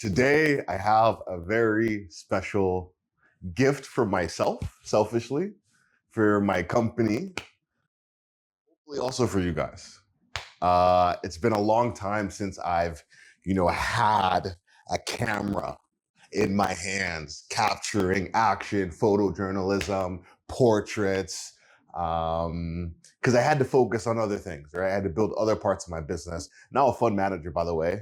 Today, I have a very special gift for myself, selfishly, for my company, hopefully also for you guys. It's been a long time since I've, had a camera in my hands, capturing action, photojournalism, portraits, because I had to focus on other things, right? I had to build other parts of my business. Now a fund manager, by the way,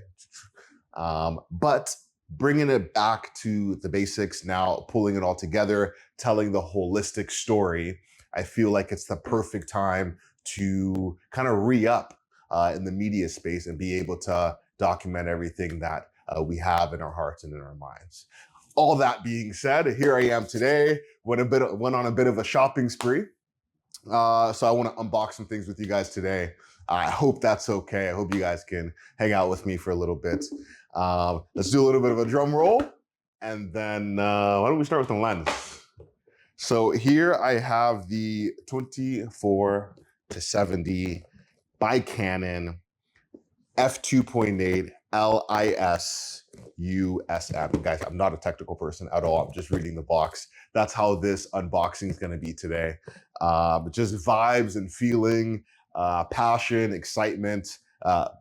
but bringing it back to the basics now, pulling it all together, telling the holistic story, I feel like it's the perfect time to kind of re-up in the media space and be able to document everything that we have in our hearts and in our minds. All that being said, here I am today. Went on a bit of a shopping spree. So I want to unbox some things with you guys today. I hope that's okay. I hope you guys can hang out with me for a little bit. Let's do a little bit of a drum roll, and then why don't we start with the lens? So here I have the 24 to 70 by Canon f2.8 LIS USM. Guys, I'm not a technical person at all. I'm just reading the box. That's how this unboxing is going to be today. Just vibes and feeling, passion, excitement.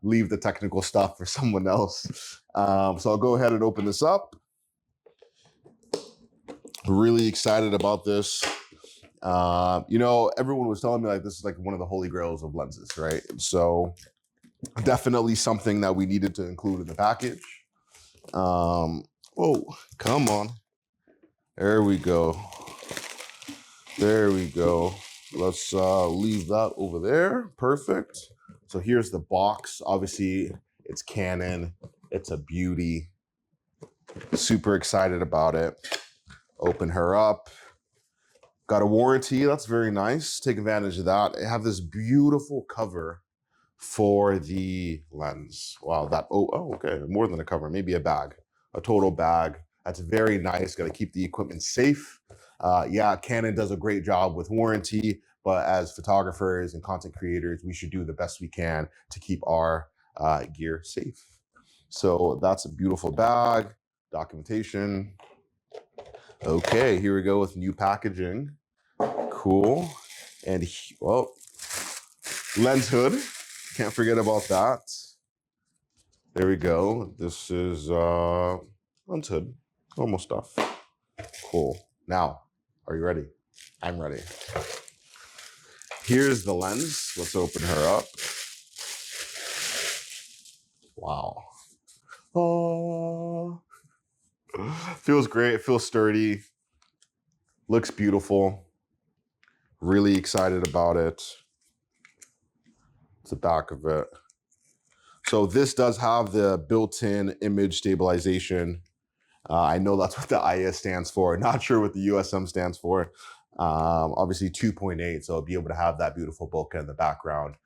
Leave the technical stuff for someone else. So I'll go ahead and open this up. Really excited about this. Everyone was telling me like this is like one of the holy grails of lenses, right? So definitely something that we needed to include in the package. Oh, come on. There we go. There we go. Let's leave that over there. Perfect. So here's the box. Obviously, it's Canon. It's a beauty. Super excited about it. Open her up. Got a warranty. That's very nice. Take advantage of that. I have this beautiful cover for the lens. Wow, okay, more than a cover, maybe a bag, a total bag. That's very nice. Got to keep the equipment safe. Canon does a great job with warranty, but as photographers and content creators, we should do the best we can to keep our gear safe. So that's a beautiful bag, documentation. Okay, here we go with new packaging. Cool. And lens hood. Can't forget about that. There we go. This is lens hood, normal stuff. Cool. Now, are you ready? I'm ready. Here's the lens. Let's open her up. Wow. Oh, feels great. It feels sturdy. Looks beautiful. Really excited about it. It's the back of it. So this does have the built-in image stabilization. I know that's what the IS stands for. Not sure what the USM stands for. Obviously 2.8, so I'll be able to have that beautiful bokeh in the background,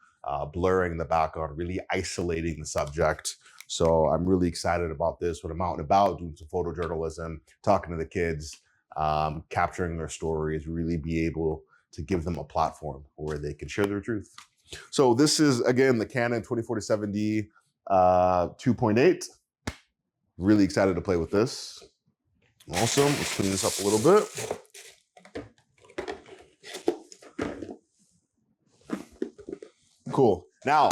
blurring the background, really isolating the subject. So I'm really excited about this. When I'm out and about doing some photojournalism, talking to the kids, capturing their stories, really be able to give them a platform where they can share their truth. So this is, again, the Canon 24 to 70 2.8. Really excited to play with this. Awesome. Let's clean this up a little bit. Cool. Now,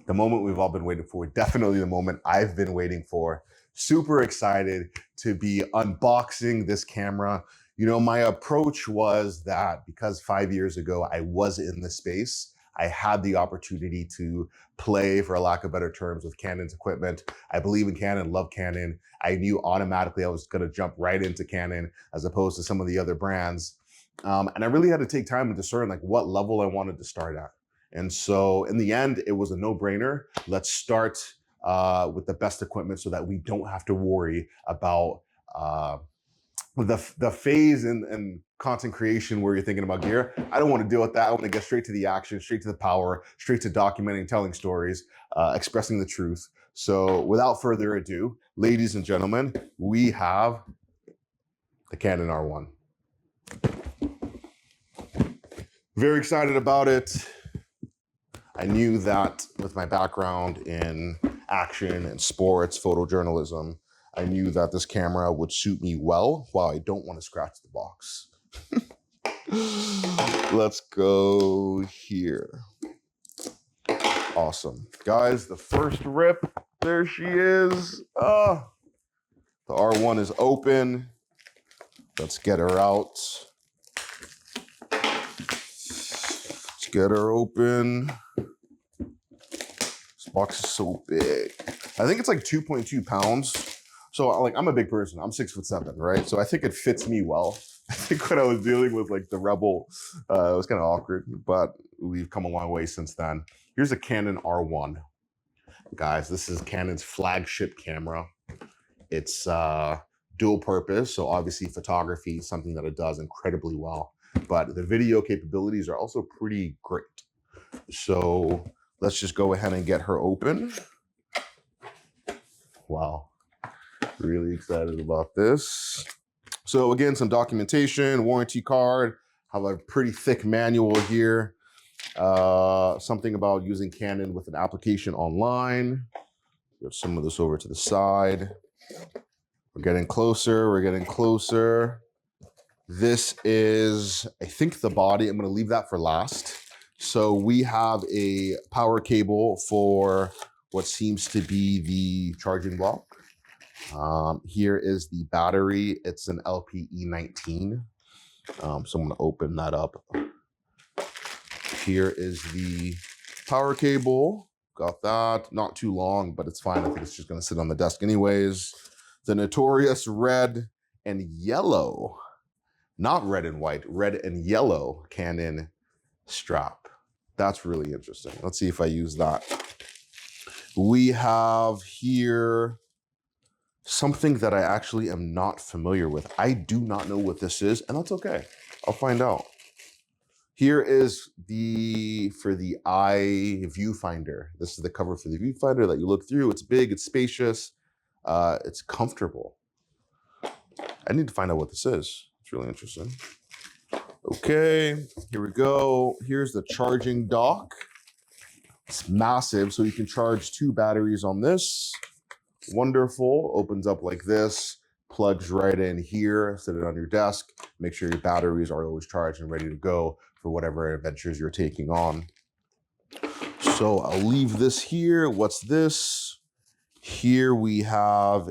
the moment we've all been waiting for, definitely the moment I've been waiting for. Super excited to be unboxing this camera. My approach was that because 5 years ago I was in the space, I had the opportunity to play, for a lack of better terms, with Canon's equipment. I believe in Canon, love Canon. I knew automatically I was going to jump right into Canon as opposed to some of the other brands. And I really had to take time to discern like what level I wanted to start at. And so in the end, it was a no-brainer. Let's start with the best equipment so that we don't have to worry about the phase and content creation where you're thinking about gear. I don't want to deal with that. I want to get straight to the action, straight to the power, straight to documenting, telling stories, expressing the truth. So without further ado, ladies and gentlemen, we have the Canon R1. Very excited about it. I knew that with my background in action and sports, photojournalism, I knew that this camera would suit me well while I don't want to scratch the box. Let's go here. Awesome. Guys, the first rip, there she is. The R1 is open. Let's get her out. Let's get her open. This box is so big. I think it's like 2.2 pounds. So like, I'm a big person. I'm 6'7", right? So I think it fits me well. I think when I was dealing with like the Rebel, it was kind of awkward, but we've come a long way since then. Here's a Canon R1. Guys, this is Canon's flagship camera. It's dual purpose, so obviously photography is something that it does incredibly well, but the video capabilities are also pretty great. So let's just go ahead and get her open. Wow. Really excited about this. So again, some documentation, warranty card, have a pretty thick manual here. Something about using Canon with an application online. Get some of this over to the side. We're getting closer, we're getting closer. This is, I think, the body. I'm gonna leave that for last. So we have a power cable for what seems to be the charging block. Here is the battery. It's an LPE19. So I'm going to open that up. Here is the power cable. Got that. Not too long, but it's fine. I think it's just going to sit on the desk anyways. The notorious red and yellow, not red and white, red and yellow Canon strap. That's really interesting. Let's see if I use that. We have here something that I actually am not familiar with. I do not know what this is, and that's okay. I'll find out. Here is for the eye viewfinder. This is the cover for the viewfinder that you look through. It's big, it's spacious, it's comfortable. I need to find out what this is. It's really interesting. Okay, here we go. Here's the charging dock. It's massive, so you can charge 2 batteries on this. Wonderful. Opens up like this, plugs right in here, set it on your desk. Make sure your batteries are always charged and ready to go for whatever adventures you're taking on. So I'll leave this here. What's this? Here we have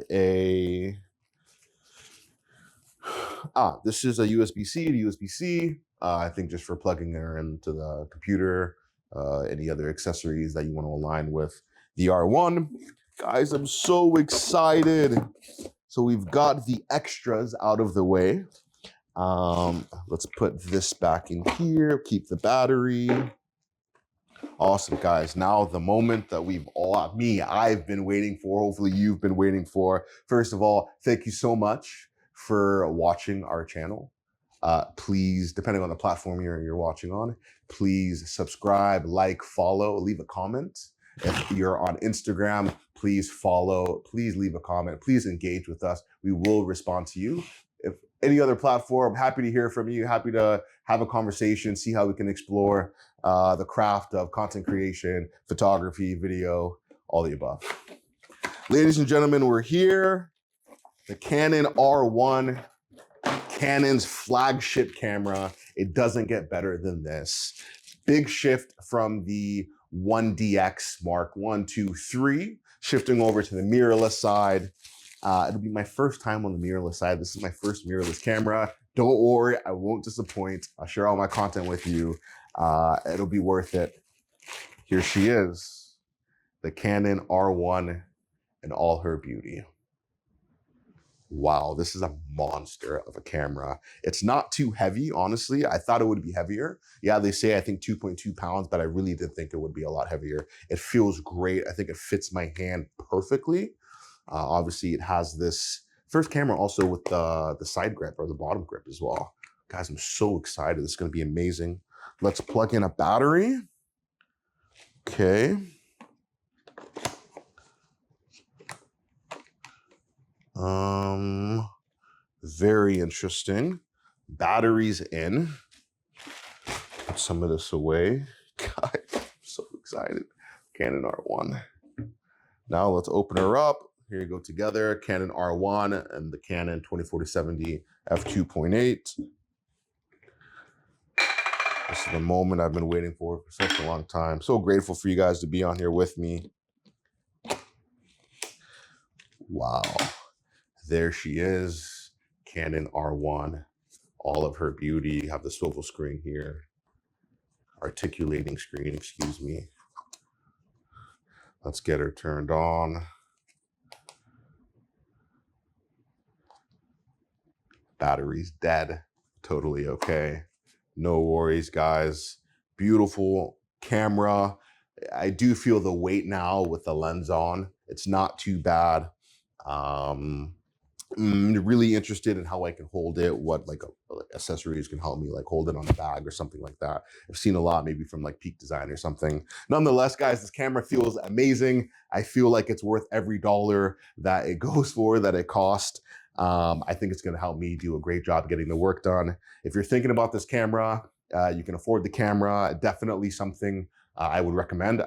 this is a USB-C to USB-C. I think just for plugging her into the computer, any other accessories that you want to align with the R1. Guys, I'm so excited. So we've got the extras out of the way. Let's put this back in here, keep the battery. Awesome, guys. Now the moment that I've been waiting for, hopefully you've been waiting for. First of all, thank you so much for watching our channel. Please, depending on the platform you're watching on, please subscribe, like, follow, leave a comment. If you're on Instagram, please follow, please leave a comment, please engage with us. We will respond to you. If any other platform, happy to hear from you, happy to have a conversation, see how we can explore the craft of content creation, photography, video, all the above. Ladies and gentlemen, we're here. The Canon R1, Canon's flagship camera. It doesn't get better than this. Big shift from the 1DX Mark 1, 2, 3, shifting over to the mirrorless side. It'll be my first time on the mirrorless side. This is my first mirrorless camera. Don't worry, I won't disappoint. I'll share all my content with you. It'll be worth it. Here she is, the Canon R1 in all her beauty. Wow, this is a monster of a camera. It's not too heavy, honestly. I thought it would be heavier. Yeah, they say I think 2.2 pounds, but I really did think it would be a lot heavier. It feels great. I think it fits my hand perfectly. Obviously, it has this first camera also with the side grip or the bottom grip as well. Guys, I'm so excited. This is going to be amazing. Let's plug in a battery. Okay. Very interesting. Batteries in. Put some of this away. Guys, I'm so excited. Canon R1. Now let's open her up. Here you go together, Canon R1 and the Canon 2040-70 f2.8. This is the moment I've been waiting for such a long time. So grateful for you guys to be on here with me. Wow. There she is, Canon R1. All of her beauty. You have the swivel screen here. Articulating screen, excuse me. Let's get her turned on. Battery's dead. Totally okay. No worries, guys. Beautiful camera. I do feel the weight now with the lens on. It's not too bad. Really interested in how I can hold it, what like accessories can help me like hold it on a bag or something like that. I've seen a lot maybe from like Peak Design or something. Nonetheless, guys, this camera feels amazing. I feel like it's worth every dollar that it goes for, that it cost. I think it's going to help me do a great job getting the work done. If you're thinking about this camera, you can afford the camera. Definitely something I would recommend.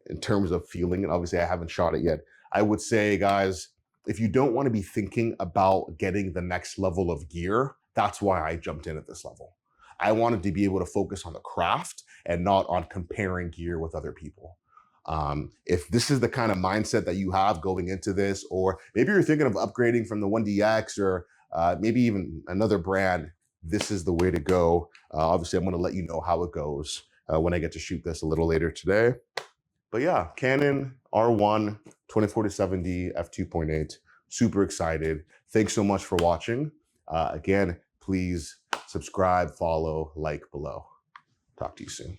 In terms of feeling, and obviously I haven't shot it yet, I would say, guys, if you don't want to be thinking about getting the next level of gear, that's why I jumped in at this level. I wanted to be able to focus on the craft and not on comparing gear with other people. If this is the kind of mindset that you have going into this, or maybe you're thinking of upgrading from the 1DX or maybe even another brand, this is the way to go. Obviously, I'm going to let you know how it goes when I get to shoot this a little later today. But yeah, Canon R1 2040-70 f2.8. Super excited. Thanks so much for watching. Again, please subscribe, follow, like below. Talk to you soon.